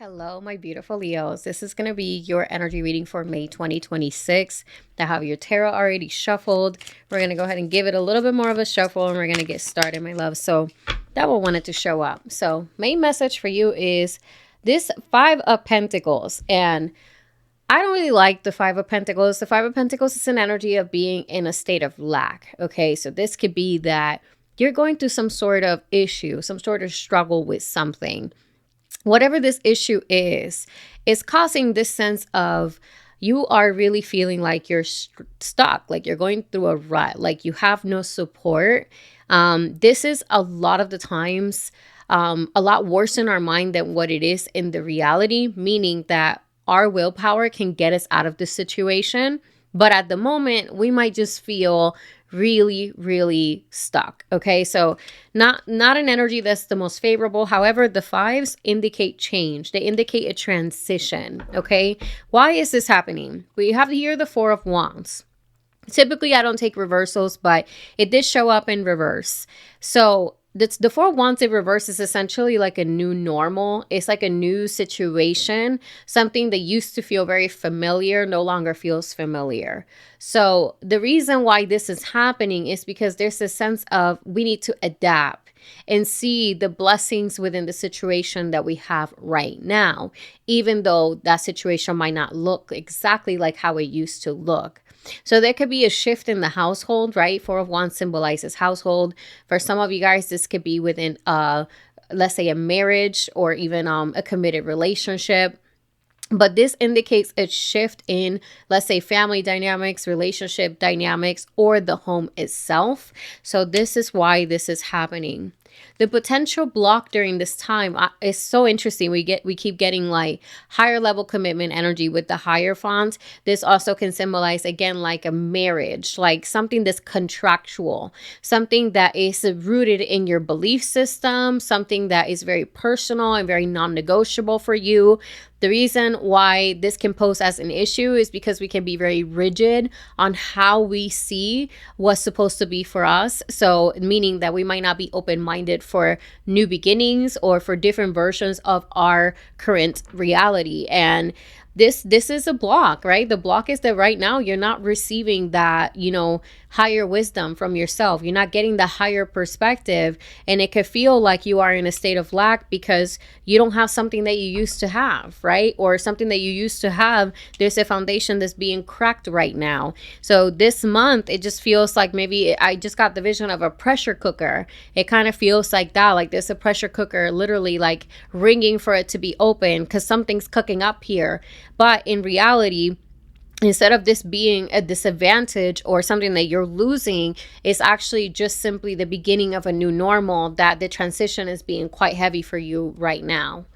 Hello, my beautiful Leos. This is going to be your energy reading for May 2026. I have your tarot already shuffled. We're going to go ahead and give it a little bit more of a shuffle and we're going to get started, my love. So that will want it to show up. So main message for you is this Five of Pentacles. And I don't really like the Five of Pentacles. The Five of Pentacles is an energy of being in a state of lack. Okay, so this could be that you're going through some sort of issue, some sort of struggle with something. Whatever this issue is causing this sense of you are really feeling like you're stuck, like you're going through a rut, like you have no support. This is a lot of the times a lot worse in our mind than what it is in the reality, meaning that our willpower can get us out of this situation. But at the moment, we might just feel really stuck. Okay, so not an energy that's the most favorable. However, the fives indicate change. They indicate a transition. Okay, why is this happening? We have here the Four of Wands. Typically, I don't take reversals, but it did show up in reverse. So the Four of Wands in reverse is essentially like a new normal. It's like a new situation. Something that used to feel very familiar no longer feels familiar. So the reason why this is happening is because there's a sense of we need to adapt and see the blessings within the situation that we have right now, even though that situation might not look exactly like how it used to look. So there could be a shift in the household, right? Four of Wands symbolizes household. For some of you guys, this could be within, let's say, a marriage or even a committed relationship. But this indicates a shift in, let's say, family dynamics, relationship dynamics, or the home itself. So this is why this is happening. The potential block during this time is so interesting. We keep getting like higher level commitment energy with the Hierophant. This also can symbolize, again, like a marriage, like something that's contractual, something that is rooted in your belief system, something that is very personal and very non-negotiable for you. The reason why this can pose as an issue is because we can be very rigid on how we see what's supposed to be for us. So meaning that we might not be open-minded for new beginnings or for different versions of our current reality. And this is a block, right? The block is that right now you're not receiving that, higher wisdom from yourself. You're not getting the higher perspective, and it could feel like you are in a state of lack because you don't have something that you used to have, right? Or something that you used to have, there's a foundation that's being cracked right now. So this month, it just feels like maybe I just got the vision of a pressure cooker. It kind of feels like that, like there's a pressure cooker literally like ringing for it to be open because something's cooking up here. But in reality, instead of this being a disadvantage or something that you're losing, it's actually just simply the beginning of a new normal, that the transition is being quite heavy for you right now.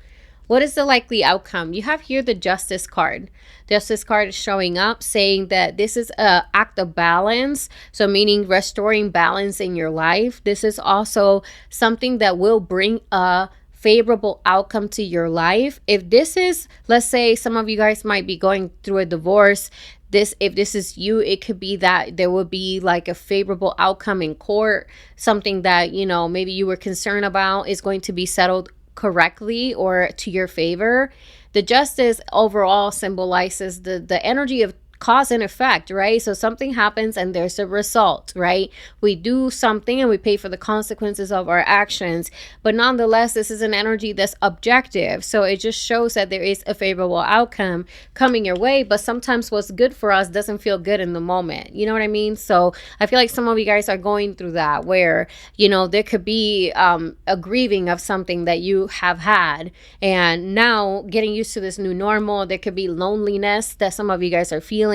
What is the likely outcome? You have here the Justice card. Justice card is showing up saying that this is an act of balance. So meaning restoring balance in your life. This is also something that will bring a favorable outcome to your life. If this is, let's say some of you guys might be going through a divorce, if this is you, it could be that there will be like a favorable outcome in court, something that maybe you were concerned about is going to be settled correctly or to your favor. The Justice overall symbolizes the energy of cause and effect, right? So something happens and there's a result, right? We do something and we pay for the consequences of our actions, but nonetheless, this is an energy that's objective. So it just shows that there is a favorable outcome coming your way, but sometimes what's good for us doesn't feel good in the moment. You know what I mean? So I feel like some of you guys are going through that where, there could be a grieving of something that you have had, and now getting used to this new normal. There could be loneliness that some of you guys are feeling.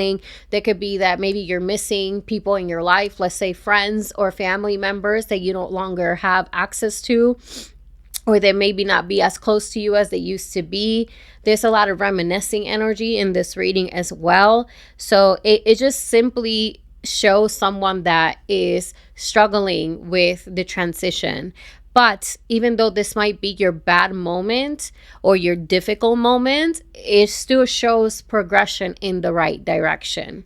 There could be that maybe you're missing people in your life, let's say friends or family members that you no longer have access to, or they maybe not be as close to you as they used to be. There's a lot of reminiscing energy in this reading as well. So it just simply shows someone that is struggling with the transition. But even though this might be your bad moment or your difficult moment, it still shows progression in the right direction.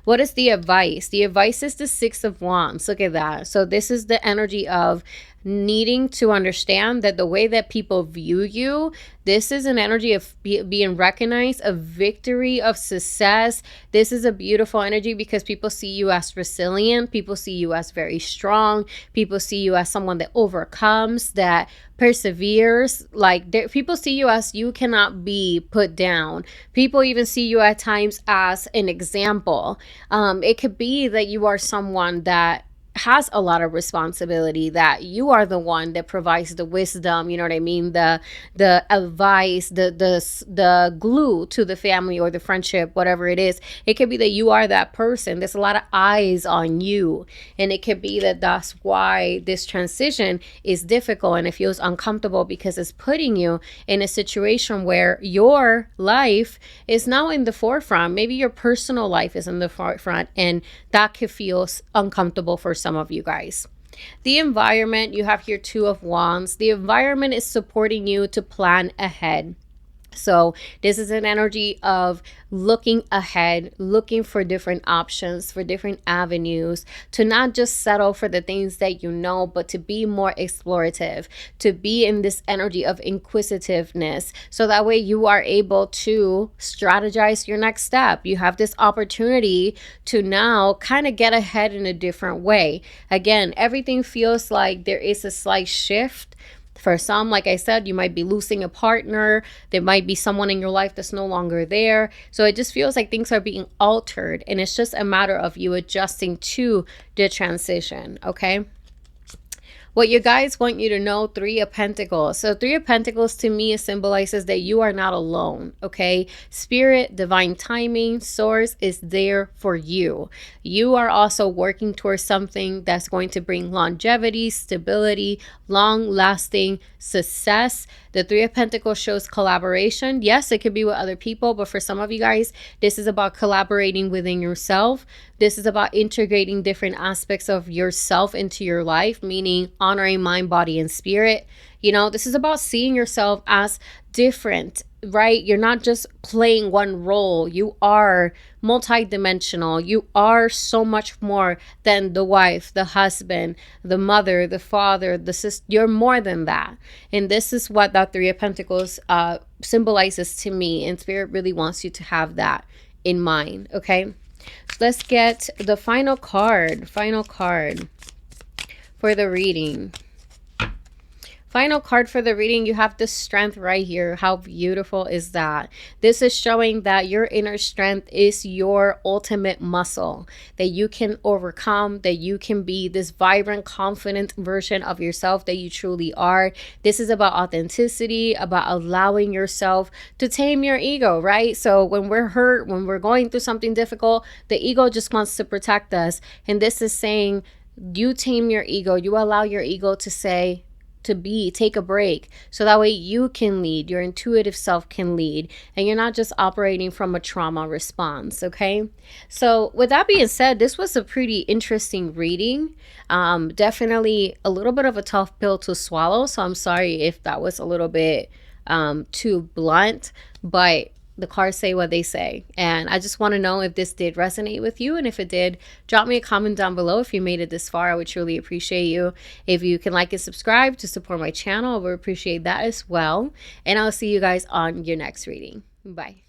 What is the advice? The advice is the Six of Wands. Look at that. So this is the energy of needing to understand that the way that people view you, this is an energy of being recognized, of victory, of success. This is a beautiful energy because people see you as resilient. People see you as very strong. People see you as someone that overcomes, that perseveres. Like, people see you as you cannot be put down. People even see you at times as an example. It could be that you are someone that has a lot of responsibility, that you are the one that provides the wisdom, you know what I mean, the advice, the glue to the family or the friendship, whatever it is. It could be that you are that person. There's a lot of eyes on you, and it could be that that's why this transition is difficult and it feels uncomfortable, because it's putting you in a situation where your life is now in the forefront. Maybe your personal life is in the forefront, and that could feel uncomfortable for some of you guys. The environment, you have here Two of Wands. The environment is supporting you to plan ahead. So this is an energy of looking ahead, looking for different options, for different avenues, to not just settle for the things that you know, but to be more explorative, to be in this energy of inquisitiveness. So that way you are able to strategize your next step. You have this opportunity to now kind of get ahead in a different way. Again, everything feels like there is a slight shift. For some, like I said, you might be losing a partner. There might be someone in your life that's no longer there. So it just feels like things are being altered, and it's just a matter of you adjusting to the transition, okay? What you guys want you to know, Three of Pentacles. So Three of Pentacles to me symbolizes that you are not alone, okay? Spirit, divine timing, source is there for you. You are also working towards something that's going to bring longevity, stability, long-lasting success. The Three of Pentacles shows collaboration. Yes, it could be with other people, but for some of you guys, this is about collaborating within yourself. This is about integrating different aspects of yourself into your life, meaning honoring mind, body, and spirit. You know, this is about seeing yourself as different, right? You're not just playing one role. You are multidimensional. You are so much more than the wife, the husband, the mother, the father, the sister. You're more than that. And this is what that Three of Pentacles symbolizes to me. And Spirit really wants you to have that in mind, okay? So let's get the final card for the reading. Final card for the reading, you have the Strength right here. How beautiful is that? This is showing that your inner strength is your ultimate muscle, that you can overcome, that you can be this vibrant, confident version of yourself that you truly are. This is about authenticity, about allowing yourself to tame your ego, right? So when we're hurt, when we're going through something difficult, the ego just wants to protect us. And this is saying you tame your ego, you allow your ego to say, take a break, so that way you can lead, your intuitive self can lead, and you're not just operating from a trauma response, okay? So with that being said, this was a pretty interesting reading. Definitely a little bit of a tough pill to swallow, so I'm sorry if that was a little bit too blunt, but the cards say what they say. And I just want to know if this did resonate with you. And if it did, drop me a comment down below. If you made it this far, I would truly appreciate you. If you can like and subscribe to support my channel, I would appreciate that as well. And I'll see you guys on your next reading. Bye.